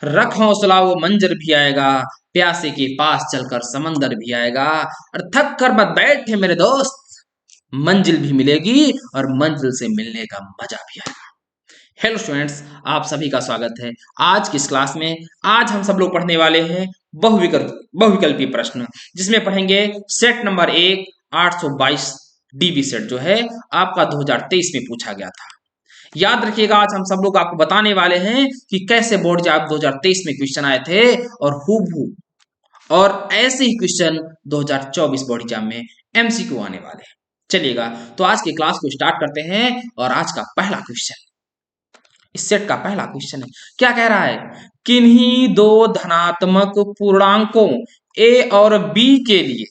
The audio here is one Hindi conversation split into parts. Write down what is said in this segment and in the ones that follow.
रख हौसला वो मंजर भी आएगा, प्यासे के पास चलकर समंदर भी आएगा, और थक कर मत बैठे मेरे दोस्त, मंजिल भी मिलेगी और मंजिल से मिलने का मजा भी आएगा। हेलो स्टूडेंट्स, आप सभी का स्वागत है आज की इस क्लास में। आज हम सब लोग पढ़ने वाले हैं बहुविकल्पी प्रश्न, जिसमें पढ़ेंगे सेट नंबर 1 822 डीबी सेट जो है आपका 2023 में पूछा गया था। याद रखिएगा, आज हम सब लोग आपको बताने वाले हैं कि कैसे बोर्ड एग्जाम 2023 में क्वेश्चन आए थे और हूबहू और ऐसे ही क्वेश्चन 2024 बोर्ड एग्जाम में एमसीक्यू आने वाले हैं। चलिएगा, तो आज की क्लास को स्टार्ट करते हैं और आज का पहला क्वेश्चन, इस सेट का पहला क्वेश्चन है, क्या कह रहा है? किन्हीं दो धनात्मक पूर्णांकों ए और बी के लिए,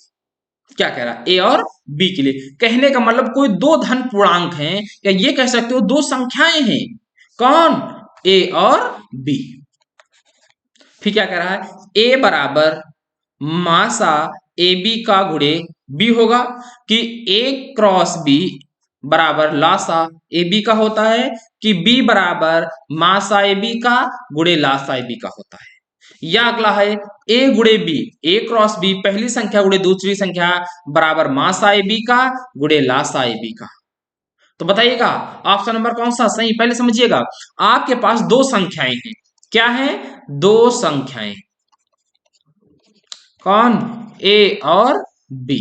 क्या कह रहा है? ए और बी के लिए। कहने का मतलब कोई दो धन पूर्णांक हैं, या ये कह सकते हो दो संख्याएं हैं। कौन? ए और बी। फिर क्या कह रहा है? ए बराबर मासा ए बी का गुणे बी होगा, कि ए क्रॉस बी बराबर लासा ए बी का होता है, कि बी बराबर मासा ए बी का गुणे लासा ए बी का होता है। या अगला है ए गुणे बी, ए क्रॉस बी पहली संख्या गुणे दूसरी संख्या बराबर मासा ए बी का गुणे लासा ए बी का। तो बताइएगा ऑप्शन नंबर कौन सा सही? पहले समझिएगा, आपके पास दो संख्याएं हैं। क्या है? दो संख्याएं। कौन? ए और बी।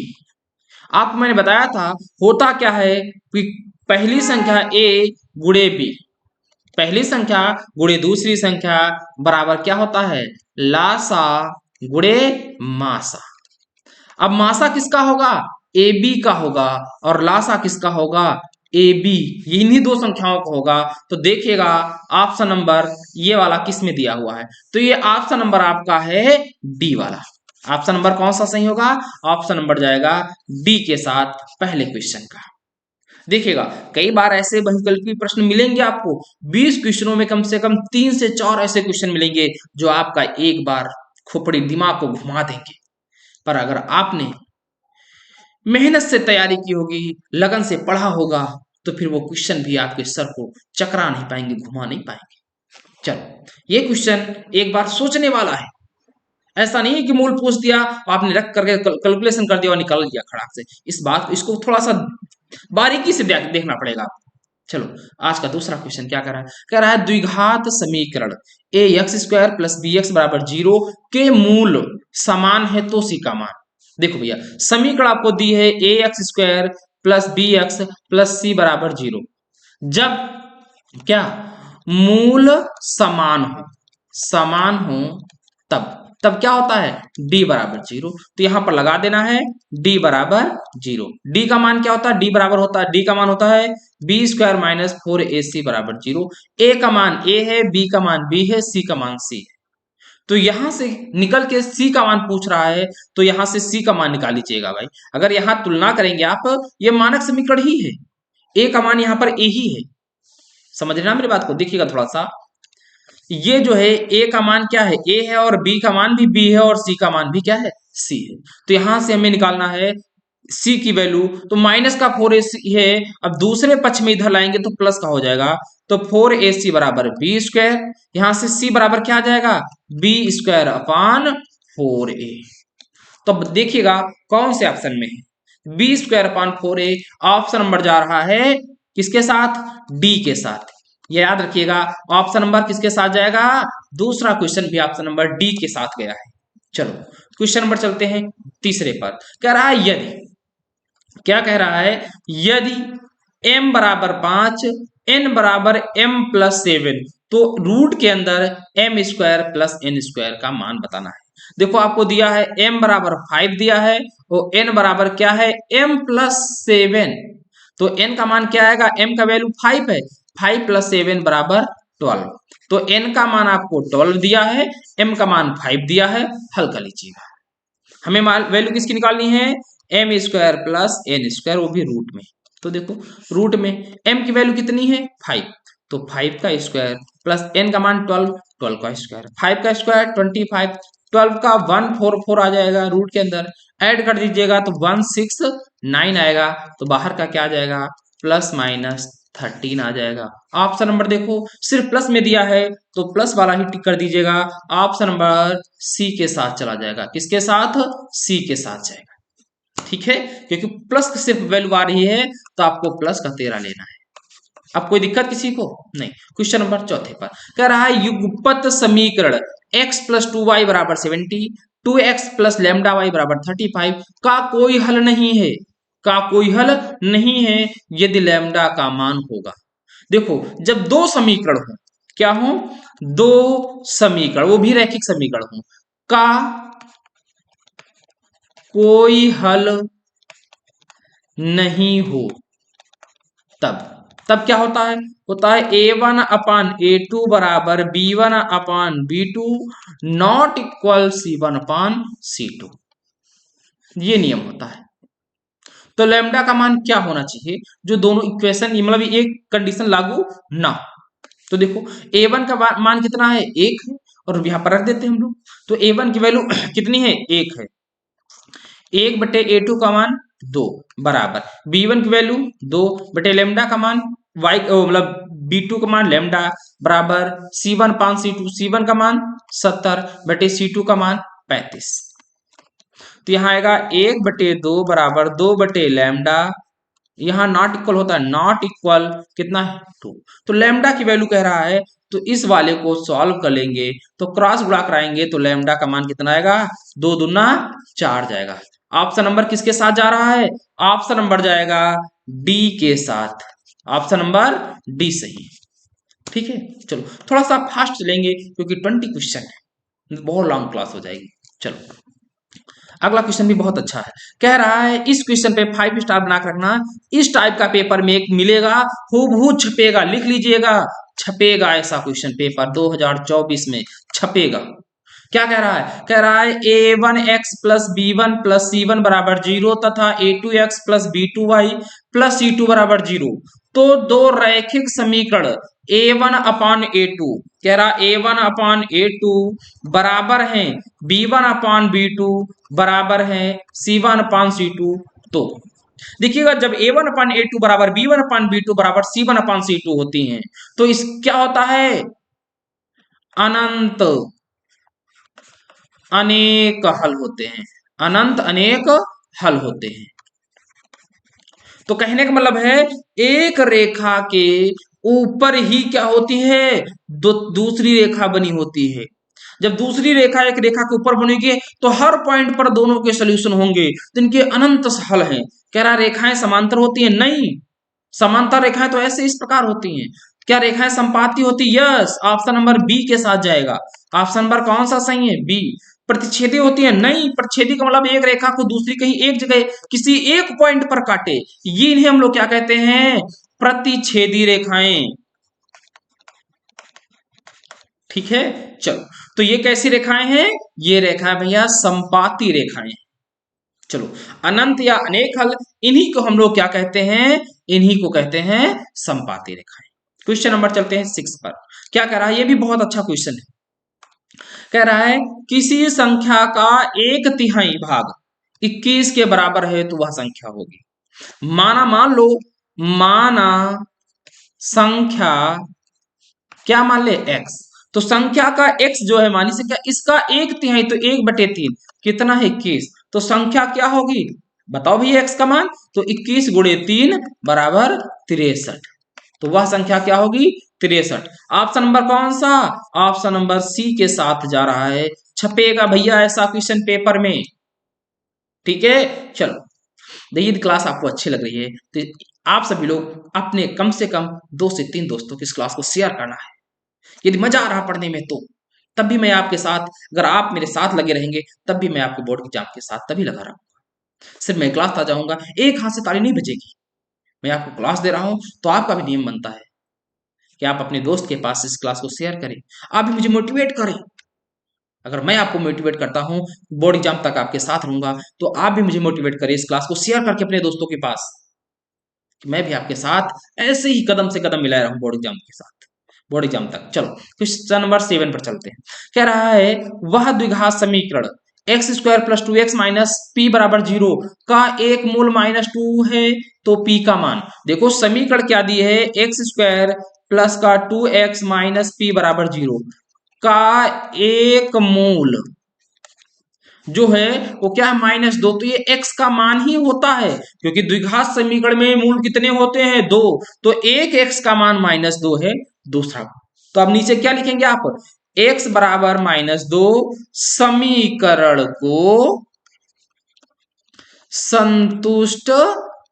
आपको मैंने बताया था होता क्या है कि पहली संख्या ए गुणे बी, पहली संख्या गुणे दूसरी संख्या बराबर क्या होता है? लासा गुणे मासा। अब मासा किसका होगा? ए बी का होगा, और लासा किसका होगा? A B. इन्हीं दो संख्याओं का होगा। तो देखिएगा ऑप्शन नंबर ये वाला किस में दिया हुआ है, तो ये ऑप्शन नंबर आपका है डी वाला। ऑप्शन नंबर कौन सा सही होगा? ऑप्शन नंबर जाएगा डी के साथ पहले क्वेश्चन का। देखिएगा, कई बार ऐसे बहुविकल्पी प्रश्न मिलेंगे आपको, 20 क्वेश्चनों में कम से कम 3 से 4 ऐसे क्वेश्चन मिलेंगे जो आपका एक बार खोपड़ी दिमाग को घुमा देंगे। पर अगर आपने मेहनत से तैयारी की होगी, लगन से पढ़ा होगा, तो फिर वो क्वेश्चन भी आपके सर को चकरा नहीं पाएंगे, घुमा नहीं पाएंगे। चलो, ये क्वेश्चन एक बार सोचने वाला है। ऐसा नहीं है कि मूल पूछ दिया आपने रख करके कैलकुलेशन कर दिया और निकाल दिया खड़ाक से। इस बात इसको थोड़ा सा बारीकी से देखना पड़ेगा। चलो, आज का दूसरा क्वेश्चन क्या कर रहा है? कह रहा है द्विघात समीकरण a x square plus b x बराबर 0 के मूल समान है तो सी का मान। देखो भैया, समीकरण आपको दी है a x square plus b x plus c बराबर 0, जब क्या मूल समान हो तब क्या होता है? d बराबर 0। तो यहां पर लगा देना है d बराबर 0। d का मान क्या होता है? d बराबर होता है, d का मान होता है बी स्क्वायर माइनस 4ac बराबर 0। a का मान a है, b का मान b है, c का मान c है। तो यहां से निकल के c का मान पूछ रहा है, तो यहां से c का मान निकाल लीजिएगा भाई। अगर यहां तुलना करेंगे आप, ये मानक समीकरण ही है, a का मान यहां पर a ही है। समझ रहे ना मेरी बात को? देखिएगा थोड़ा सा, ये जो है a का मान क्या है? a है, और b का मान भी b है, और c का मान भी क्या है? c है। तो यहां से हमें निकालना है c की वैल्यू। तो माइनस का 4ac है, अब दूसरे पक्ष में इधर लाएंगे तो प्लस का हो जाएगा। तो 4ac बराबर बी स्क्वायर, यहां से c बराबर क्या आ जाएगा? B square upon 4a। तो अब देखिएगा कौन से ऑप्शन में है? B square upon 4a। Option number जा रहा है किसके साथ? डी के साथ। ये याद रखिएगा, ऑप्शन नंबर किसके साथ जाएगा? दूसरा क्वेश्चन भी ऑप्शन नंबर डी के साथ गया है। चलो, क्वेश्चन नंबर चलते हैं तीसरे पर। कह रहा है यदि, क्या कह रहा है? यदि m बराबर 5 n बराबर m प्लस 7, तो रूट के अंदर m square plus n square का मान बताना है। देखो आपको दिया है m बराबर 5 दिया है, और n बराबर क्या है? m plus 7। तो n का मान क्या आएगा? m का वैल्यू 5 है, 5 प्लस 7 बराबर 12। तो n का मान आपको 12 दिया है, m का मान 5 दिया है। हल कर लीजिएगा। हमें वैल्यू किसकी निकालनी है? m square plus n square, वो भी रूट में। तो देखो रूट में m की वैल्यू कितनी है? 5। तो 5 का स्क्वायर प्लस n का मान 12, 12 का स्क्वायर, 5 का स्क्वायर 25, 12 का 144 आ जाएगा रूट के अंदर। ऐड कर दीजिएगा तो 169 आएगा। तो बाहर का क्या आ जाएगा? प्लस माइनस 13 आ जाएगा। ऑप्शन नंबर देखो सिर्फ प्लस में दिया है तो प्लस वाला ही टिक कर दीजिएगा। ऑप्शन नंबर सी के साथ चला जाएगा। किसके साथ? सी के साथ जाएगा। ठीक है, क्योंकि प्लस की सिर्फ वैल्यू आ रही है तो आपको प्लस का 13 लेना है। अब कोई दिक्कत किसी को नहीं। क्वेश्चन नंबर चौथे पर कह रहा है युगपत समीकरण x प्लस 2y बराबर 70, 2x प्लस लैम्डा वाई बराबर 35 का कोई हल नहीं है। का कोई हल नहीं है यदि लैम्डा का मान होगा। देखो जब दो समीकरण हो, क्या हो? दो समीकरण, वो भी रैखिक समीकरण हो, का कोई हल नहीं हो, तब तब क्या होता है? होता है a1 अपान a2 बराबर b1 upon b2 not equal c1 upon c2। ये नियम होता है। तो लैम्डा का मान क्या होना चाहिए? जो दोनों इक्वेशन मतलब एक कंडीशन लागू ना। तो देखो a1 का मान कितना है? 1 है, और यहां पर रख देते हैं हम लोग। तो a1 की वैल्यू कितनी है? 1 है। 1 बटे a2 का मान 2 बराबर b1 की वैल्यू 2 बटे लैम्डा का मान y मतलब b2 का मान लैम्डा बराबर c1 पान c2, c1 का मान 70 बटे c2 का मान 35। तो यहाँ आएगा 1 बटे 2 बराबर 2 बटे लैम्डा, यहाँ नॉट इक्वल होता है, नॉट इक्वल कितना है? 2। तो लैम्डा की वैल्यू कह रहा है, तो इस वाले को सॉल्व कर लेंगे तो क्रॉस गुणा कराएंगे तो लैम्डा का मान कितना आएगा? 2 दूना 4 जाएगा। ऑप्शन नंबर किसके साथ जा रहा है? ऑप्शन नंबर जाएगा डी के साथ। ऑप्शन नंबर डी सही है। ठीक है, चलो थोड़ा सा फास्ट चलेंगे क्योंकि 20 क्वेश्चन है, बहुत लॉन्ग क्लास हो जाएगी। चलो अगला क्वेश्चन भी बहुत अच्छा है। कह रहा है इस क्वेश्चन पे 5 स्टार बना कर रखना। इस टाइप का पेपर में एक मिलेगा, हूबहू छपेगा, लिख लीजिएगा, छपेगा ऐसा क्वेश्चन पेपर 2024 में छपेगा। क्या कह रहा है? कह रहा है a1x plus b1 plus c1 बराबर 0 तथा a2x plus b2y plus c2 बराबर 0। तो दो रैखिक समीकरण a1 अपान a2, कह रहा a1 अपान a2 बराबर है b1 अपान b2 बराबर है c1 अपान c2। तो देखिएगा जब a1 अपान a2 बराबर b1 अपान b2 बराबर c1 अपान c2 होती हैं तो इस क्या होता है? अनंत अनेक हल होते हैं। अनंत अनेक हल होते हैं। तो कहने का मतलब है एक रेखा के ऊपर ही क्या होती है? दूसरी रेखा बनी होती है। जब दूसरी रेखा एक रेखा के ऊपर बनेगी तो हर पॉइंट पर दोनों के सोल्यूशन होंगे, तो इनके अनंत हल हैं। कह रहा रेखाएं समांतर होती हैं? नहीं, समांतर रेखाएं तो ऐसे इस प्रकार होती हैं। क्या रेखाएं संपाती होती? यस, ऑप्शन नंबर बी के साथ जाएगा। ऑप्शन नंबर कौन सा सही है? बी। प्रतिच्छेदी होती है? नहीं, प्रतिच्छेदी का मतलब एक रेखा को दूसरी कहीं एक जगह किसी एक पॉइंट पर काटे, ये इन्हें हम लोग क्या कहते हैं? प्रतिच्छेदी रेखाएं। ठीक है, चलो तो ये कैसी रेखाएं हैं? ये रेखाएं भैया संपाती रेखाएं। चलो अनंत या अनेक हल, इन्हीं को हम लोग क्या कहते हैं? इन्हीं को कहते हैं संपाती रेखाएं। क्वेश्चन नंबर चलते हैं 6 पर। क्या कह रहा है? ये भी बहुत अच्छा क्वेश्चन है। कह रहा है किसी संख्या का 1/3 भाग 21 के बराबर है तो वह संख्या होगी। मान लो, माना संख्या क्या मान ले? x। तो संख्या का x जो है मानी संख्या, इसका 1/3 तो 1/3 कितना है? 21। तो संख्या क्या होगी? बताओ भैया x का मान। तो 21 गुणे 3 बराबर 63। तो वह संख्या क्या होगी? 63। ऑप्शन नंबर कौन सा? ऑप्शन नंबर सी के साथ जा रहा है। छपेगा भैया ऐसा क्वेश्चन पेपर में। ठीक है, चलो देखिए क्लास आपको अच्छी लग रही है तो आप सभी लोग अपने कम से कम 2 से 3 दोस्तों की इस क्लास को शेयर करना है। यदि मजा आ रहा पढ़ने में तो तब भी मैं आपके साथ, अगर आप मेरे साथ लगे रहेंगे तब भी मैं आपके बोर्ड एग्जाम के साथ तभी लगा रहूंगा। सिर्फ मैं क्लास आ जाऊंगा, एक हाथ से ताली नहीं बजेगी। मैं आपको क्लास दे रहा हूं तो आपका भी नियम बनता है कि आप अपने दोस्त के पास इस क्लास को शेयर करें, आप भी मुझे मोटिवेट करें। अगर मैं आपको मोटिवेट करता हूं, बोर्ड एग्जाम तक आपके साथ रहूंगा, तो आप भी मुझे मोटिवेट करें इस क्लास को शेयर करके अपने दोस्तों के पास, कि मैं भी आपके साथ ऐसे ही कदम से कदम मिलाए रहूं बोर्ड एग्जाम के साथ, बोर्ड एग्जाम तक। चलो क्वेश्चन नंबर 7 पर चलते हैं। कह रहा है वह द्विघात समीकरण x square plus 2x minus P बराबर 0 का एक मूल -2 है, तो p का मान देखो समीकरण क्या दी है, एक्स स्क्वायर प्लस का 2x माइनस पी बराबर 0 का एक मूल जो है वो क्या है -2, तो ये x का मान ही होता है, क्योंकि द्विघात समीकरण में मूल कितने होते हैं 2, तो एक x का मान -2 है दूसरा। तो अब नीचे क्या लिखेंगे आप, x बराबर -2 समीकरण को संतुष्ट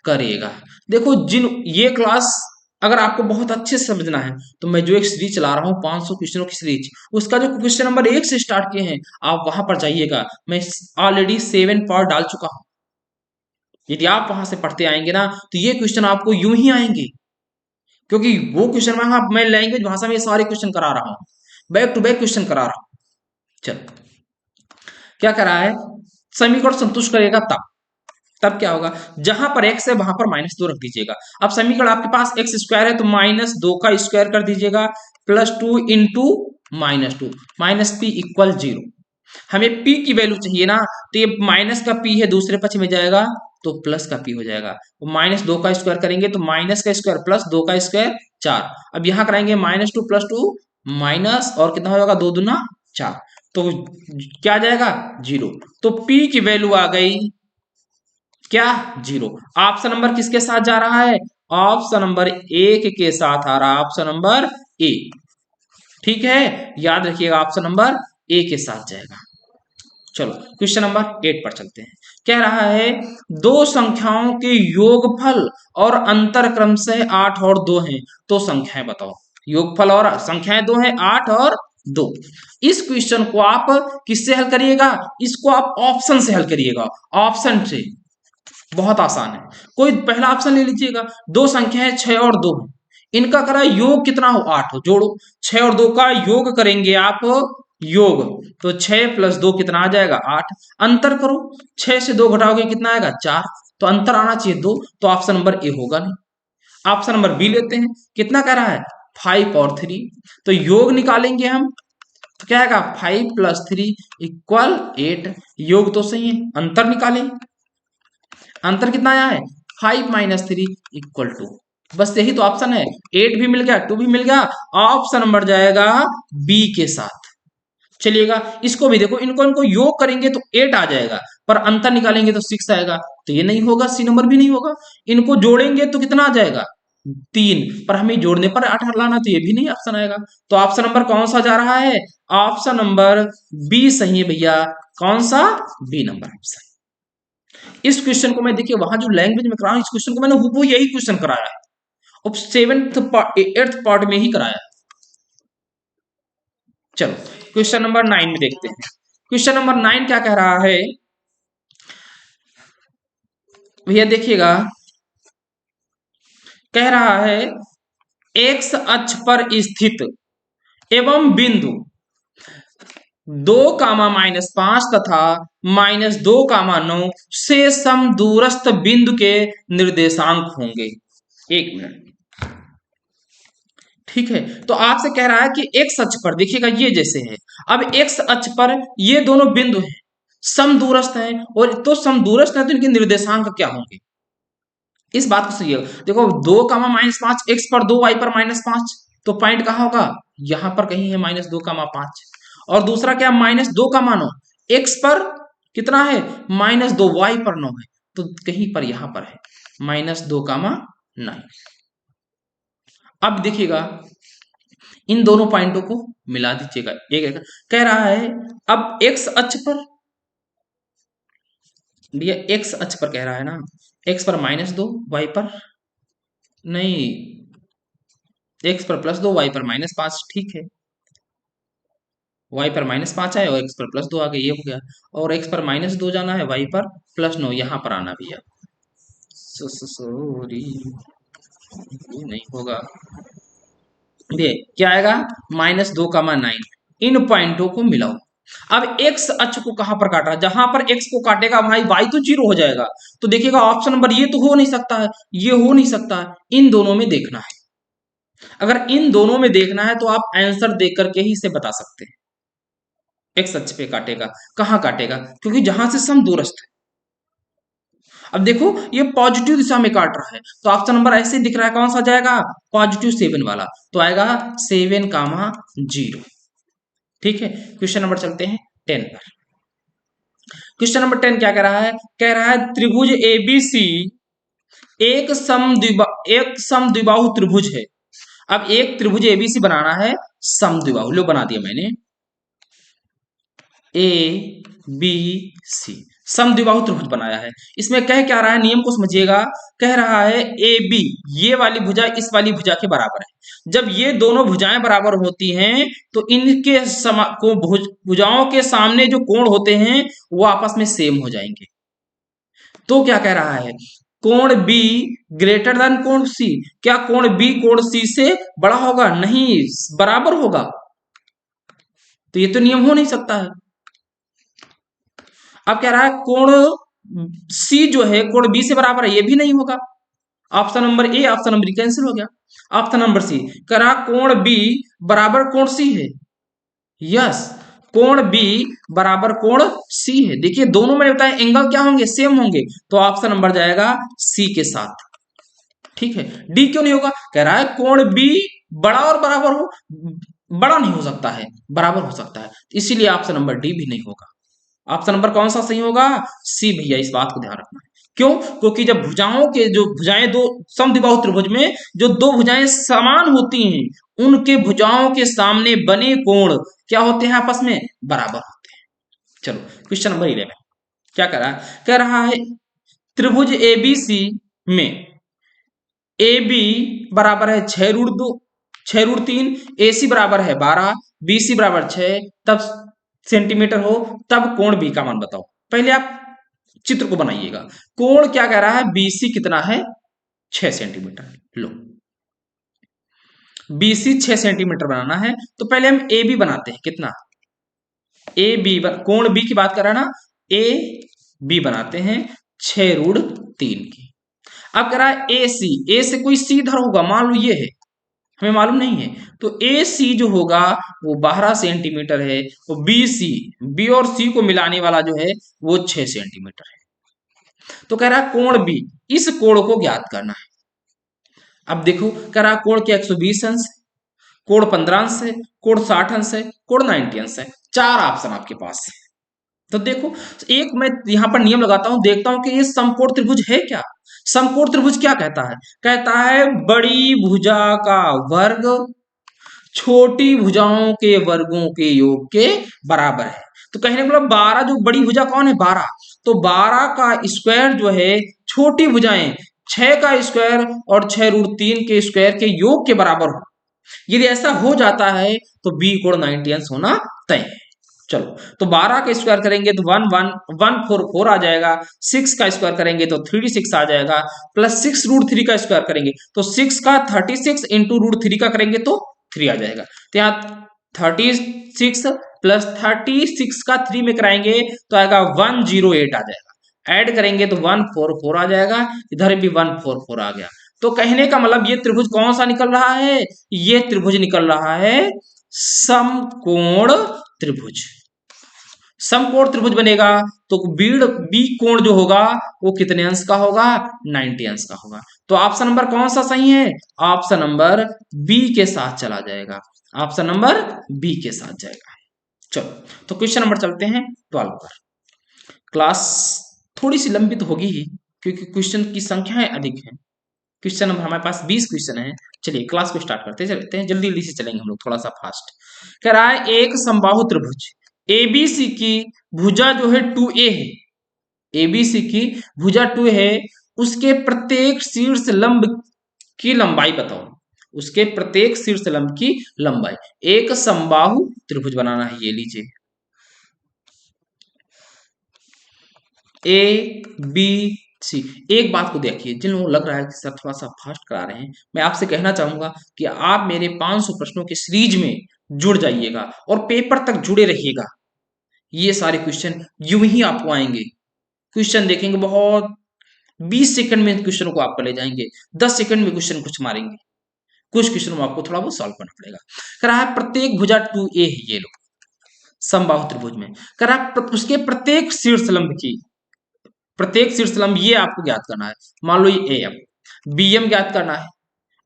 करेगा। देखो जिन ये क्लास अगर आपको बहुत अच्छे से समझना है तो मैं जो एक सीरीज चला रहा हूँ 500 क्वेश्चनों की सीरीज, उसका जो क्वेश्चन नंबर 1 से स्टार्ट किए हैं आप वहां पर जाइएगा। मैं ऑलरेडी 7 पार्ट डाल चुका हूं। यदि आप वहां से पढ़ते आएंगे ना तो ये क्वेश्चन आपको यूं ही आएंगे, क्योंकि वो क्वेश्चन वहां मैं लैंग्वेज भाषा में सारे क्वेश्चन करा रहा हूँ, बैक टू बैक क्वेश्चन करा रहा हूँ। चलो क्या करा है, समीकरण संतुष्ट करेगा तब तब क्या होगा, जहां पर x है वहां पर -2 रख दीजिएगा। अब समीकरण आपके पास एक्स स्क्वायर है तो -2 का स्क्वायर कर दीजिएगा plus 2 into -2 minus P equal 0। हमें p की वैल्यू चाहिए ना, तो ये माइनस का p है दूसरे पक्ष में जाएगा तो प्लस का p हो जाएगा। तो -2 का स्क्वायर करेंगे तो माइनस का स्क्वायर प्लस 2 का स्क्वायर 4। अब यहां कराएंगे -2 प्लस 2 माइनस और कितना हो जाएगा 2 दूना 4, तो क्या आ जाएगा 0। तो p की वैल्यू आ गई क्या 0। ऑप्शन नंबर किसके साथ जा रहा है, ऑप्शन नंबर 1 के साथ आ रहा है, ऑप्शन नंबर ए। ठीक है, याद रखिएगा ऑप्शन नंबर ए के साथ जाएगा। चलो क्वेश्चन नंबर 8 पर चलते हैं। कह रहा है दो संख्याओं के योगफल और अंतर क्रमशः 8 और 2 हैं, तो संख्याएं बताओ। योगफल और संख्याएं 2 हैं, 8 और 2। इस क्वेश्चन को आप किससे हल करिएगा, इसको आप ऑप्शन से हल करिएगा, ऑप्शन से। बहुत आसान है, कोई पहला ऑप्शन ले लीजिएगा, दो संख्या है 6 और 2, इनका करा योग कितना हो 8 हो, जोड़ो 6 और 2 का योग करेंगे आप योग, तो 6 प्लस 2 कितना आ जाएगा 8। अंतर करो 6 से 2 घटाओगे कितना आएगा 4, तो अंतर आना चाहिए 2, तो ऑप्शन नंबर ए होगा नहीं। ऑप्शन नंबर बी लेते हैं, कितना कह रहा है 5 और 3, तो योग निकालेंगे हम तो क्या आएगा 5 प्लस 3 इक्वल 8, योग तो सही है, अंतर निकालें, अंतर कितना आया है 5 माइनस 3 इक्वल 2, बस यही तो ऑप्शन है। 8 भी मिल गया 2 भी मिल गया, ऑप्शन नंबर जाएगा बी के साथ। चलिएगा इसको भी देखो, इनको इनको योग करेंगे तो 8 आ जाएगा, पर अंतर निकालेंगे तो 6 आएगा, तो ये नहीं होगा, सी नंबर भी नहीं होगा। इनको जोड़ेंगे तो कितना आ जाएगा 3, पर हमें जोड़ने पर 8 लाना, तो ये भी नहीं ऑप्शन आएगा। तो ऑप्शन नंबर कौन सा जा रहा है, ऑप्शन नंबर बी सही है भैया। कौन सा, बी नंबर ऑप्शन। इस क्वेश्चन को मैं देखिए वहां जो लैंग्वेज में कराया, इस क्वेश्चन को मैंने हुबहू यही क्वेश्चन कराया है, अब 8th पार्ट में ही कराया है। चलो क्वेश्चन नंबर 9 में देखते हैं। क्वेश्चन नंबर 9 क्या कह रहा है भैया, देखिएगा कह रहा है एक्स अक्ष पर स्थित एवं बिंदु 2, -5 तथा -2, 9 से समदूरस्थ बिंदु के निर्देशांक होंगे। 1 मिनट, ठीक है। तो आपसे कह रहा है कि एक्स अक्ष पर देखिएगा ये जैसे है, अब एक्स अक्ष पर ये दोनों बिंदु हैं, समदूरस्थ हैं, और तो समदूरस्थ है तो इनके निर्देशांक क्या होंगे, इस बात को सही देखो 2, -5 एक्स पर 2 वाई पर -5, तो पॉइंट कहां होगा, यहां पर कहीं है -2, 5, और दूसरा क्या -2 का मानो एक्स पर कितना है -2, वाई पर 9 है, तो कहीं पर यहां पर है -2, 9। अब देखिएगा इन दोनों पॉइंटों को मिला दीजिएगा, एक कह रहा है अब एक्स अक्ष पर, भैया एक्स अक्ष पर कह रहा है ना, एक्स पर -2, वाई पर नहीं, एक्स पर +2, वाई पर -5, ठीक है, वाई पर -5 है और एक्स पर +2 आ गया, ये हो गया, और एक्स पर -2 जाना है, वाई पर +9 यहां पर आना भैया, सॉरी ये नहीं होगा, ये क्या आएगा -2, 9। इन पॉइंटों को मिलाओ। अब एक्स अक्ष को कहां पर काटा, जहां पर एक्स को काटेगा भाई वाई तो 0 हो जाएगा, तो देखिएगा ऑप्शन नंबर ये तो हो नहीं सकता है, ये हो नहीं सकता है, इन दोनों में देखना है। अगर इन दोनों में देखना है तो आप आंसर देख करके ही इसे बता सकते हैं। एक्स अक्ष पे काटेगा। कहाँ काटेगा? क्योंकि जहां से सम दूरस्थ है। अब देखो ये पॉजिटिव दिशा में काट रहा है, तो ऑप्शन नंबर ऐसे दिख रहा है, कौन सा जाएगा? पॉजिटिव 7 वाला, तो आएगा 7, 0। ठीक है, क्वेश्चन नंबर चलते हैं 10 पर। क्वेश्चन नंबर 10 क्या कह रहा है? कह रहा है त्रिभुज एबीसी एक समद्विबाहु त्रिभुज है। अब एक त्रिभुज एबीसी बनाना है समद्विबाहु, लो बना दिया मैंने, ए बी सी समद्विबाहु त्रिभुज बनाया है। इसमें कह क्या रहा है, नियम को समझिएगा। कह रहा है ए बी, ये वाली भुजा इस वाली भुजा के बराबर है। जब ये दोनों भुजाएं बराबर होती हैं तो इनके भुजाओं के सामने जो कोण होते हैं वो आपस में सेम हो जाएंगे। तो क्या कह रहा है, कोण बी ग्रेटर देन कोण सी। क्या कोण बी कोण सी से बड़ा होगा? नहीं, बराबर होगा। तो ये तो नियम हो नहीं सकता है। अब कह रहा है कोण सी जो है कोण बी से बराबर है, ये भी नहीं होगा। Option number A, option number cancel हो गया। ऑप्शन नंबर सी, कह रहा कोण बी बराबर कोण सी है। यस, कोण बी बराबर कोण सी है। देखिए दोनों में बताया एंगल क्या होंगे? सेम होंगे। तो ऑप्शन नंबर जाएगा सी के साथ। ठीक है, डी क्यों नहीं होगा? कह रहा है कोण बी बड़ा और बराबर हो, बड़ा नहीं हो सकता है, बराबर हो सकता है, इसीलिए ऑप्शन नंबर डी भी नहीं होगा। ऑप्शन नंबर कौन सा सही होगा? सी भैया, इस बात को ध्यान रखना है। क्यों? क्योंकि जब भुजाओं के जो भुजाएं दो समद्विबाहु त्रिभुज में जो दो भुजाएं समान होती हैं उनके भुजाओं के सामने बने कोण क्या होते हैं? आपस में बराबर होते हैं। चलो क्वेश्चन नंबर 11 क्या कह रहा है? कह रहा है त्रिभुज एबीसी में ए बी बराबर है 6√2 6√3, ए सी बराबर है 12, बी सी बराबर 6, तब सेंटीमीटर हो, तब कोण बी का मान बताओ। पहले आप चित्र को बनाइएगा। कोण क्या कह रहा है? बीसी कितना है? 6 सेंटीमीटर। लो बीसी 6 सेंटीमीटर बनाना है तो पहले हम ए बी बनाते हैं। कितना? ए बी कोण बी की बात कर रहा है ना, ए बी बनाते हैं 6√3 की। अब कह रहा है ए सी, ए से कोई सी इधर होगा, मान लो ये है, हमें मालूम नहीं है, तो ए सी जो होगा वो 12 सेंटीमीटर है, तो बी सी, बी और सी को मिलाने वाला जो है वो 6 सेंटीमीटर है। तो कह रहा है कोण बी, इस कोण को ज्ञात करना है। अब देखो कह रहा है कोण क्या 120 अंश, कोण 15 अंश है, कोण 60 अंश है, कोण 90 अंश है। 4 ऑप्शन आपके पास है। तो देखो एक मैं यहां पर नियम लगाता हूं, देखता हूं कि ये समकोण त्रिभुज है क्या। समकोण त्रिभुज क्या कहता है? कहता है बड़ी भुजा का वर्ग छोटी भुजाओं के वर्गों के योग के बराबर है। तो कहने का मतलब 12 जो बड़ी भुजा कौन है? 12। तो 12 का स्क्वायर जो है छोटी भुजाएं 6 का स्क्वायर और 6√3 के स्क्वायर के योग के बराबर हो। यदि ऐसा हो जाता है तो बी कोण 90 अंश होना तय है। चलो तो 12 का स्क्वायर करेंगे तो 144 आ जाएगा, 6 का स्क्वायर करेंगे तो 36 आ जाएगा, प्लस 6√3 का स्क्वायर करेंगे तो 6 का 36 इंटू √3 का करेंगे तो 3 आ जाएगा। तो यहाँ 36 प्लस 36 का 3 में कराएंगे तो आएगा 108 आ जाएगा। ऐड करेंगे तो 144 आ जाएगा, इधर भी 144 आ गया। तो कहने का मतलब ये त्रिभुज कौन सा निकल रहा है? ये त्रिभुज निकल रहा है समकोण त्रिभुज। समकोण त्रिभुज बनेगा तो बी कोण जो होगा वो कितने अंश का होगा? 90 अंश का होगा। तो ऑप्शन नंबर कौन सा सही है? ऑप्शन नंबर बी के साथ चला जाएगा। ऑप्शन नंबर बी के साथ जाएगा। चलो तो क्वेश्चन नंबर चलते हैं 12 पर। क्लास थोड़ी सी लंबी तो होगी ही क्योंकि क्वेश्चन की संख्याएं अधिक हैं। क्वेश्चन नंबर हमारे पास 20 क्वेश्चन है। चलिए क्लास को स्टार्ट करते चलते हैं, जल्दी जल्दी से चलेंगे हम लोग, थोड़ा सा फास्ट। कह रहा है एक समबाहु त्रिभुज एबीसी की भुजा जो है 2a है, एबीसी की भुजा 2 है, उसके प्रत्येक शीर्ष लंब की लंबाई बताओ। उसके प्रत्येक शीर्ष लंब की लंबाई। एक समबाहु त्रिभुज बनाना है, ये लीजिए ए बी सी। एक बात को देखिए, जिन लोगों को लग रहा है कि सर थोड़ा सा फास्ट करा रहे हैं, मैं आपसे कहना चाहूंगा कि आप मेरे 500 प्रश्नों के सीरीज में जुड़ जाइएगा और पेपर तक जुड़े रहिएगा। ये सारे क्वेश्चन यूं ही आपको आएंगे। क्वेश्चन देखेंगे बहुत 20 सेकंड में क्वेश्चन को आपको ले जाएंगे, 10 सेकंड में क्वेश्चन कुछ मारेंगे, कुछ क्वेश्चन में आपको थोड़ा बहुत सॉल्व करना पड़ेगा। कह रहा है प्रत्येक भुजा 2a है, ये लो समबाहु त्रिभुज में। करा उसके प्रत्येक शीर्षलंब की, प्रत्येक शीर्षलंब ये आपको ज्ञात करना है। मान लो ये एम, बीएम ज्ञात करना है।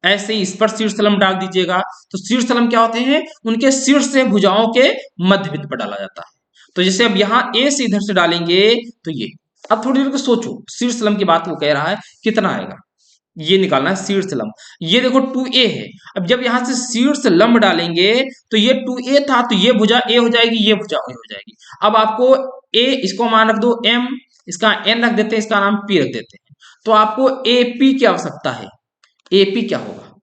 ऐसे ही इस पर शीर्षलंब डाल दीजिएगा। तो शीर्षलंब क्या होते हैं? उनके शीर्ष से भुजाओं के मध्य बिंदु पर डाला जाता है। तो जैसे अब यहाँ ए से इधर से डालेंगे तो ये, अब थोड़ी देर को सोचो, शीर्षलंब की बात वो कह रहा है, कितना आएगा ये निकालना है शीर्षलंब। ये देखो 2a है। अब जब यहां से शीर्षलंब डालेंगे तो ये 2a था, तो ये भुजा a हो जाएगी, ये भुजा a हो जाएगी। अब आपको a, इसको मान रख दो m, इसका n रख देते हैं, इसका नाम p रख देते हैं। तो आपको AP की आवश्यकता है। AP क्या होगा?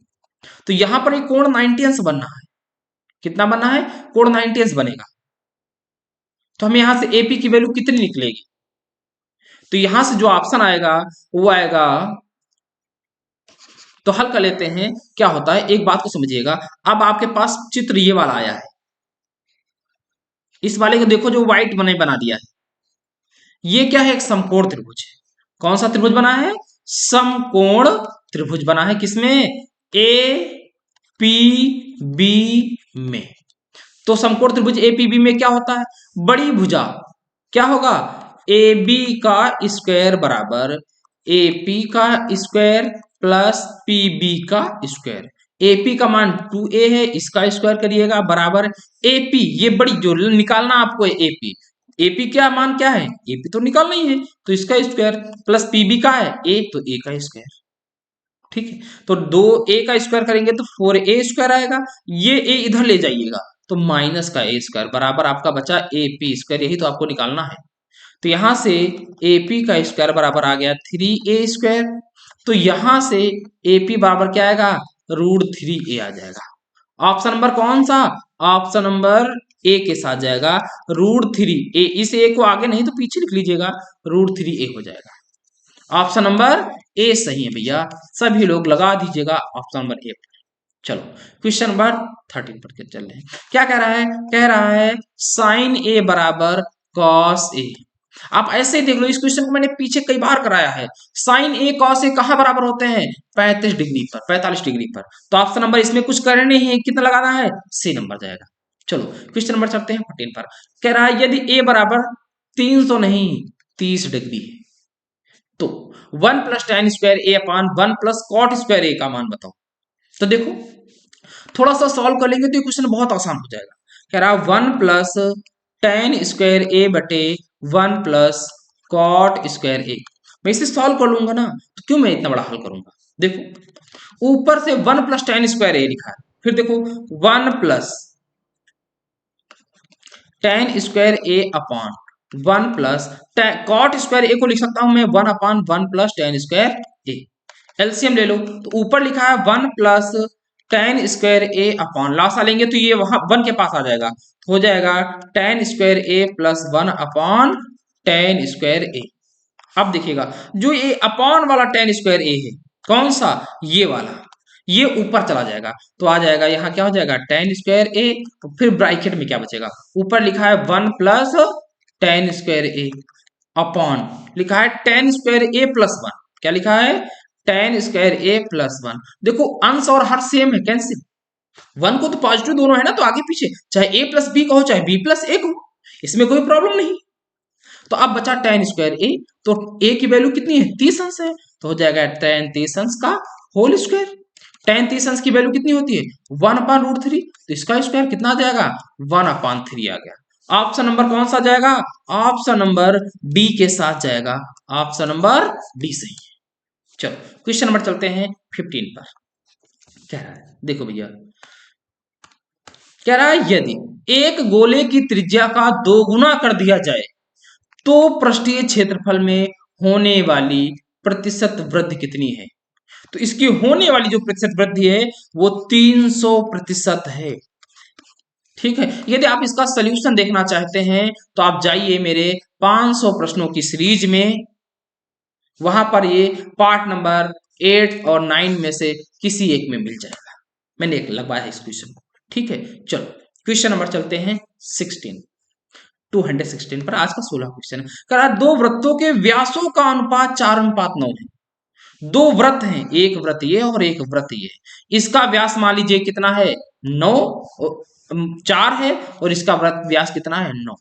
तो यहां पर एक कोण 90 अंश बनना है। कितना बनना है? कोण 90 अंश बनेगा। तो हमें यहां से AP की वैल्यू कितनी निकलेगी? तो यहां से जो ऑप्शन आएगा वो आएगा, तो हल कर लेते हैं। क्या होता है एक बात को समझिएगा। अब आपके पास चित्र ये वाला आया है, इस वाले को देखो जो व्हाइट बने बना दिया है, ये क्या है? एक समकोण त्रिभुज है। कौन सा त्रिभुज बना है? समकोण त्रिभुज बना है। किसमें? ए पी बी में। तो समकोण त्रिभुज ए पी बी में क्या होता है? बड़ी भुजा क्या होगा? ए बी का स्क्वायर बराबर ए पी का स्क्वायर प्लस पी बी का स्क्वायर। एपी का मान 2a है, इसका स्क्वायर करिएगा बराबर एपी, ये बड़ी जो निकालना आपको है एपी। एपी क्या मान क्या है? एपी तो निकालना ही है, तो इसका स्क्वायर प्लस पीबी का है ए, तो ए का स्क्वायर। ठीक है, तो 2a का स्क्वायर करेंगे तो 4a स्क्वायर आएगा। ये a इधर ले जाइएगा तो माइनस का a स्क्वायर बराबर आपका बचा AP स्क्वायर, यही तो आपको निकालना है। तो यहां से AP का स्क्वायर बराबर आ गया 3a स्क्वायर। तो यहां से AP बराबर क्या आएगा? √3a आ जाएगा। ऑप्शन नंबर कौन सा? ऑप्शन नंबर ए के साथ जाएगा, √3a। इस a को आगे नहीं तो पीछे लिख लीजिएगा, √3a हो जाएगा। ऑप्शन नंबर ए सही है भैया, सभी लोग लगा दीजिएगा ऑप्शन नंबर ए पर। चलो क्वेश्चन नंबर 13 पर चल रहे हैं। क्या कह रहा है? कह रहा है साइन ए बराबर कॉस ए। आप ऐसे ही देख लो, इस क्वेश्चन को मैंने पीछे कई बार कराया है। साइन ए कॉस ए कहां बराबर होते हैं? 35 डिग्री पर, 45 डिग्री पर। तो ऑप्शन नंबर इसमें कुछ करना नहीं है, कितना लगाना है? सी नंबर जाएगा। चलो क्वेश्चन नंबर चलते हैं 14 पर। कह रहा है यदि ए बराबर 300 नहीं 30 डिग्री है तो 1 प्लस टेन स्क्वायर ए अपान 1 प्लस कॉट स्क्वायर ए का मान बताओ। तो देखो थोड़ा सा सॉल्व कर लेंगे तो ये क्वेश्चन बहुत आसान हो जाएगा। कह रहा है 1 प्लस टेन स्क्वायर ए बटे 1 प्लस कॉट स्क्वायर ए। मैं इसे सॉल्व कर लूंगा ना, तो क्यों मैं इतना बड़ा हल करूंगा? देखो ऊपर से 1 प्लस टेन स्क्वायर ए लिखा है, फिर देखो 1 प्लस टेन स्क्वायर ए अपान 1 प्लस कॉट स्क्वायर ए को लिख सकता हूं मैं 1 अपान 1 प्लस टेन स्क्वायर ए। एलसीएम ले लो, तो ऊपर लिखा है 1 प्लस टेन स्क्वायर ए अपान, लासा लेंगे तो ये वहां 1 के पास आ जाएगा, तो हो जाएगा टेन स्क्वायर ए प्लस 1 अपान टेन स्क्वायर ए। अब देखिएगा जो ये अपान वाला टेन स्क्वायर ए है, कौन सा? ये वाला, ये ऊपर चला जाएगा तो आ जाएगा यहाँ क्या हो जाएगा? टेन स्क्वायर ए। तो फिर ब्रैकेट में क्या बचेगा? ऊपर लिखा है 1 प्लस टेन स्क्वायर ए अपॉन लिखा है टेन स्क्वायर ए प्लस 1। क्या लिखा है? टेन स्क्वायर ए प्लस 1। देखो अंश और हर सेम है, कैंसिल। 1 को तो पॉजिटिव दोनों है ना, तो आगे पीछे चाहे a प्लस बी कहो चाहे b प्लस ए कहो, इसमें कोई प्रॉब्लम नहीं। तो अब बचा टेन स्क्वायर ए, तो a की वैल्यू कितनी है? 30 अंश है, तो हो जाएगा टेन 30 अंश का होल स्क्वायर। टेन 30 अंश की वैल्यू कितनी होती है? 1 अपान √3, तो इसका स्क्वायर कितना आ जाएगा? 1 अपान 3 आ गया। ऑप्शन नंबर कौन सा जाएगा? ऑप्शन नंबर डी के साथ जाएगा, ऑप्शन नंबर डी सही है। चलो क्वेश्चन नंबर चलते हैं 15 पर। कह रहा है देखो भैया, कह रहा है यदि एक गोले की त्रिज्या का 2 गुना कर दिया जाए तो पृष्ठीय क्षेत्रफल में होने वाली प्रतिशत वृद्धि कितनी है? तो इसकी होने वाली जो प्रतिशत वृद्धि है वो 300% है। ठीक है, यदि आप इसका सलूशन देखना चाहते हैं तो आप जाइए मेरे 500 प्रश्नों की सीरीज में, वहां पर ये पार्ट नंबर 8 और 9 में से किसी एक में मिल जाएगा। मैंने एक लगवाया है इस क्वेश्चन को। ठीक है, चलो क्वेश्चन नंबर चलते हैं 16 216 पर। आज का 16 क्वेश्चन है। कहा दो वृत्तों के व्यासों का अनुपात 4:9 है। दो वृत्त हैं, एक वृत्त ये और एक वृत्त ये। इसका व्यास मान लीजिए कितना है? 9 4 है और इसका वृत्त व्यास कितना है 9,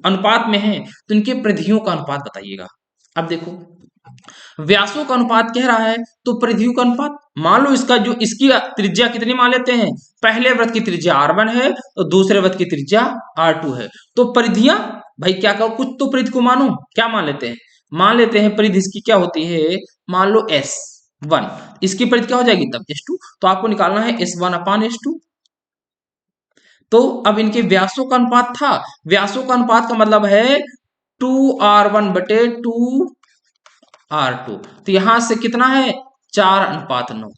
अनुपात में है, तो इनके परिधियों का अनुपात बताइएगा। अब देखो व्यासों का अनुपात कह रहा है तो परिधियों का अनुपात, मान लो इसका जो इसकी त्रिज्या कितनी मान लेते हैं, पहले वृत्त की त्रिज्या r1 है और दूसरे वृत्त की त्रिज्या r2 है, तो परिधियां भाई क्या करो, कुछ तो परिधि को मानो, क्या मान लेते हैं, मान लेते हैं परिधि इसकी क्या होती है, मान लो S1, इसकी परिधि क्या हो जाएगी तब S2, तो आपको निकालना है S1/S2। तो अब इनके व्यासों का अनुपात था, व्यासों का अनुपात का मतलब है 2r1/2r2, तो यहां से कितना है 4:9,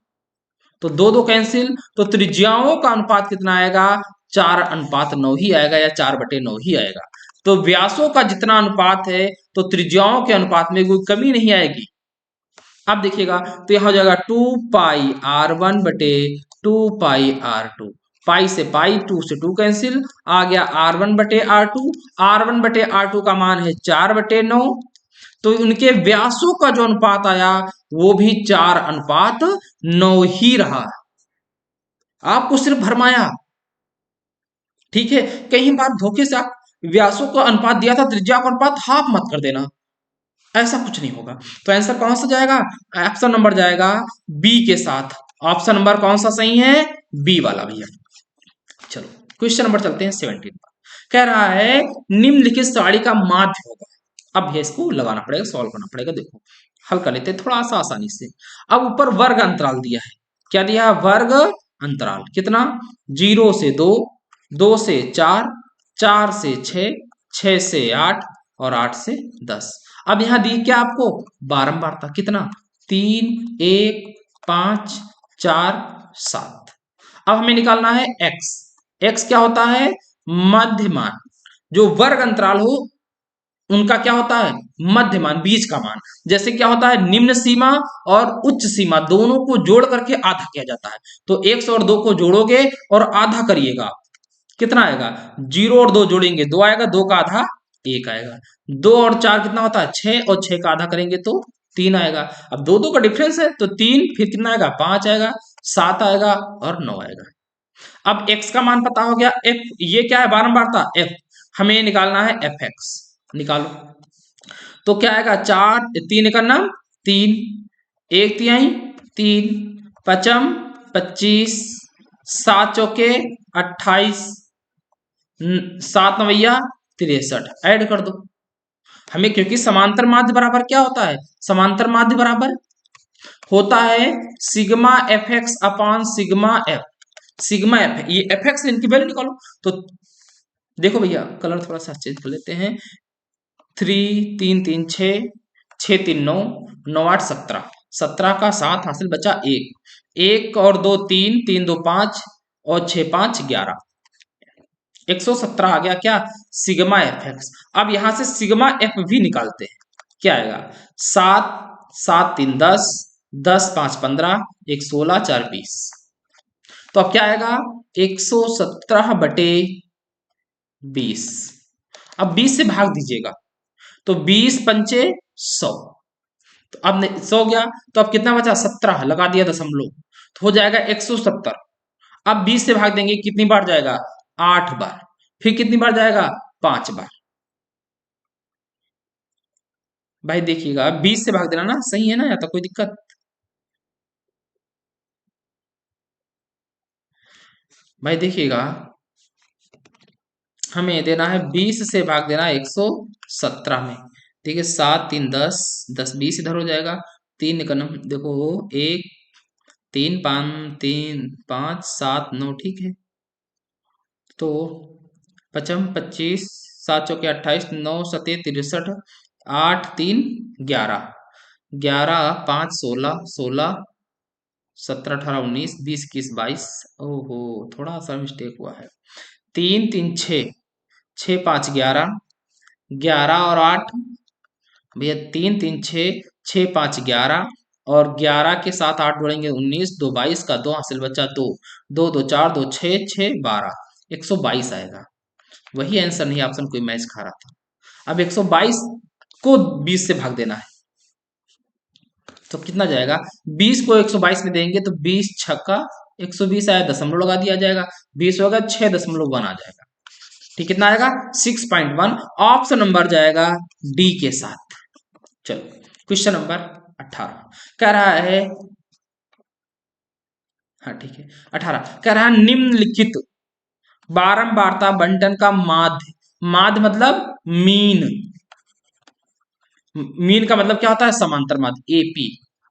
तो दो दो कैंसिल, तो त्रिज्याओं का अनुपात कितना आएगा 4:9 ही आएगा या 4/9 ही आएगा। तो व्यासों का जितना अनुपात है तो त्रिज्याओं के अनुपात में कोई कमी नहीं आएगी। अब देखिएगा तो यहां हो जाएगा 2πr1/2πr2, पाई से पाई, 2 से 2 कैंसिल, आ गया r1/r2, r1/r2 का मान है 4/9, तो उनके व्यासों का जो अनुपात आया वो भी 4:9 ही रहा। आपको सिर्फ भरमाया, ठीक है, कहीं बार धोखे से आप व्यासों का अनुपात दिया था, त्रिज्या का अनुपात हाफ मत कर देना, ऐसा कुछ नहीं होगा। तो आंसर कौन सा जाएगा, ऑप्शन नंबर जाएगा बी के साथ। ऑप्शन नंबर कौन सा सही है, बी वाला भैया। चलो क्वेश्चन नंबर चलते हैं 17 पर, कह रहा है निम्नलिखित सारणी का माध्य होगा। अब भैया इसको लगाना पड़ेगा, सॉल्व करना पड़ेगा, देखो हल कर लेते हैं थोड़ा सा आसानी से। अब ऊपर वर्ग अंतराल दिया है, क्या दिया है, वर्ग अंतराल कितना, 0 से 2, 2 से 4, 4 से 6, 6 से 8 और 8 से 10। अब यहां दी क्या आपको बारंबारता, कितना 3, 1, 5, 4, 7। अब हमें निकालना है x, x क्या होता है मध्यमान, जो वर्ग अंतराल हो उनका क्या होता है मध्यमान, बीच का मान। जैसे क्या होता है निम्न सीमा और उच्च सीमा दोनों को जोड़ करके आधा किया जाता है, तो 1 और 2 को जोड़ोगे और आधा करिएगा, कितना आएगा, 0 और 2 जोड़ेंगे 2 आएगा, 2 का आधा 1 आएगा, 2 और 4 कितना होता है 6, और 6 का आधा करेंगे तो 3 आएगा। अब 2 2 का डिफरेंस है तो 3, फिर कितना आएगा 5 आएगा, 7 आएगा और 9 आएगा। अब x का मान पता हो गया, f ये क्या है बारंबारता f, हमें निकालना है fx, निकालो तो क्या आएगा 4, 3 का नाम 3, 1 तिहाई 3, पचम 25, 7 चौके 28, 7 नवैया 63, ऐड कर दो हमें, क्योंकि समांतर माध्य बराबर क्या होता है, समांतर माध्य बराबर होता है sigma F x upon sigma F, sigma F ये एफ एक्स इनकी वैल्यू निकालो। तो देखो भैया कलर थोड़ा सा चेंज कर लेते हैं, 3 3 3 6, 6 3 9, 9 8 17, 17 का 7 हासिल बचा 1, 1 और 2 3, 3 2 5 और 6 5 11, 117 आ गया क्या सिग्मा एफ एक्स। अब यहां से सिग्मा एफ भी निकालते हैं, क्या आएगा 7 7 3 10, 10 5 15, 1 16 4 20, तो अब क्या आएगा 117/20। अब 20 से भाग दीजिएगा तो 20 पंचे 100, तो अब 100 गया, तो अब कितना बचा 17, लगा दिया दशमलव, तो हो जाएगा 170। अब 20 से भाग देंगे कितनी बार जाएगा 8 बार, फिर कितनी बार जाएगा 5 बार। भाई देखिएगा 20 से भाग देना ना सही है ना, या तो कोई दिक्कत, भाई देखिएगा हमें देना है 20 से भाग देना 117 में, ठीक है 7 3 10, 10 20 इधर हो जाएगा, 3 का नंबर देखो 1 3 5 3 5 7 9, ठीक है, तो पचम 25, 7 चौके 28, 9 सते 63, 8 3 11, 11 5 16, 16 17 18 19 20 21 22, ओहो थोड़ा सा मिस्टेक हुआ है, 3 3 6, 6 5 11, 11 और 8 भैया 3 3 6, 6 5 11 और 11 के साथ 8 जोड़ेंगे 19, 2 22 का 2 हासिल बच्चा 2, 2 2 4 2 6, 6 12, 122 आएगा। वही आंसर नहीं ऑप्शन कोई मैच खा रहा था। अब 122 को 20 से भाग देना है, तो कितना जाएगा 20 को 122 में देंगे तो 20 छक्का 120 आया, दशमलव लगा दिया जाएगा, 20 होगा 6.1 आ जाएगा। ठीक, कितना आएगा 6.1। ऑप्शन नंबर जाएगा डी के साथ। चलो क्वेश्चन नंबर 18 कह रहा है, हाँ ठीक है 18 कह रहा है निम्नलिखित बारंबारता बंटन का माध्य, माध्य मतलब मीन, मीन का मतलब क्या होता है समांतर माध्य, एपी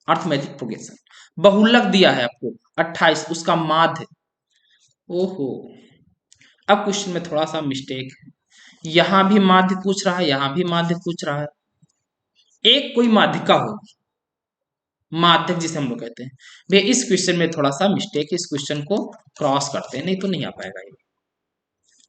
अर्थमेटिक प्रोग्रेशन। बहुलक दिया है आपको 28, उसका माध्य, ओहो अब क्वेश्चन में थोड़ा सा मिस्टेक है, यहां भी माध्य पूछ रहा है, यहां भी माध्य पूछ रहा है, एक कोई माध्यिका होगी, माध्यक जिसे हम लोग कहते हैं। भैया इस क्वेश्चन में थोड़ा सा मिस्टेक है, इस क्वेश्चन को क्रॉस करते हैं, नहीं तो नहीं आ पाएगा ये।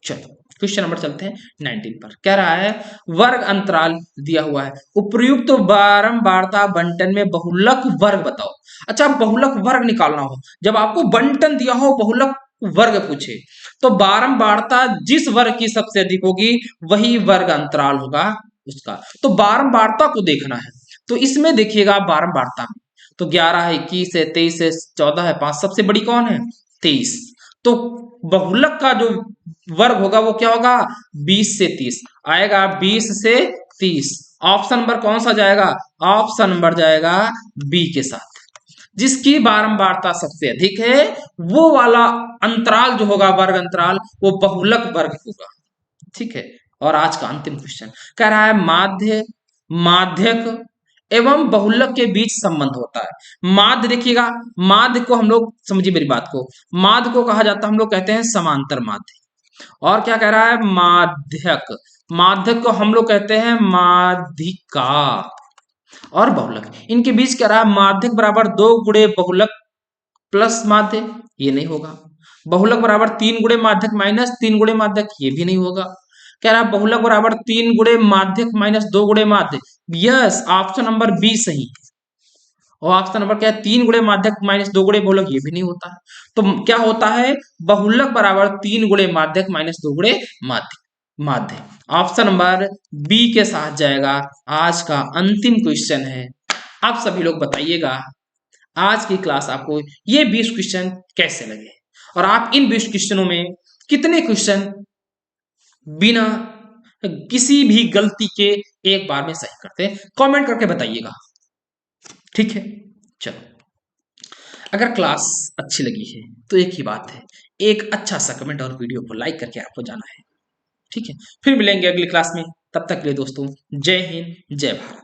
चलो क्वेश्चन नंबर चलते हैं 19 पर। कह रहा है वर्ग अंतराल दिया हुआ है, उपर्युक्त तो बारंबारता बंटन में बहुलक वर्ग बताओ। अच्छा, बहुलक वर्ग निकालना हो, जब आपको बंटन दिया हो बहुलक वर्ग पूछे, तो बारंबारता जिस वर्ग की सबसे अधिक होगी वही वर्ग अंतराल होगा उसका। तो बारंबारता को देखना है, तो इसमें देखिएगा बारंबारता में तो 11 है, 21 है, 23 है, 14 है, 5 सबसे बड़ी कौन है 23। तो बहुलक का जो वर्ग होगा वो क्या होगा 20 से 30 आएगा, 20 से 30। ऑप्शन नंबर कौन सा जाएगा, ऑप्शन नंबर जाएगा बी के साथ। जिसकी बारंबारता सबसे अधिक है वो वाला अंतराल जो होगा वर्ग अंतराल वो बहुलक वर्ग होगा। ठीक है, और आज का अंतिम क्वेश्चन कह रहा है माध्य, माध्यक एवं बहुलक के बीच संबंध होता है। माध्य देखिएगा, माध्य को हम लोग समझिए मेरी बात को, माध्य को कहा जाता है हम लोग कहते हैं समांतर माध्य। और क्या कह रहा है माध्यक, माध्यक को हम लोग कहते हैं माध्यिका। और बहुलक इनके बीच कह रहा है माध्यक बराबर 2 गुणे बहुलक प्लस माध्य, ये नहीं होगा। बहुलक बराबर 3 गुणे माध्यक माइनस 3 गुणे माध्यक, ये भी नहीं होगा। कह रहा है बहुलक बराबर 3 गुणे माध्यक माइनस 2 गुणे माध्य, यस ऑप्शन नंबर बी सही है। और ऑप्शन नंबर क्या है 3 गुणे माध्यक माइनस 2 गुणे बहुलक, ये भी नहीं होता है। तो क्या होता है बहुलक बराबर 3 गुणे माध्यक माइनस 2 गुणे माध्य, माध्य ऑप्शन नंबर बी के साथ जाएगा। आज का अंतिम क्वेश्चन है, आप सभी लोग बताइएगा आज की क्लास आपको ये 20 क्वेश्चन कैसे लगे, और आप इन 20 क्वेश्चनों में कितने क्वेश्चन बिना किसी भी गलती के एक बार में सही करते हैं, कमेंट करके बताइएगा। ठीक है, चलो अगर क्लास अच्छी लगी है तो एक ही बात है, एक अच्छा सा कमेंट और वीडियो को लाइक करके आपको जाना है। ठीक है, फिर मिलेंगे अगली क्लास में, तब तक के लिए दोस्तों जय हिंद जय भारत।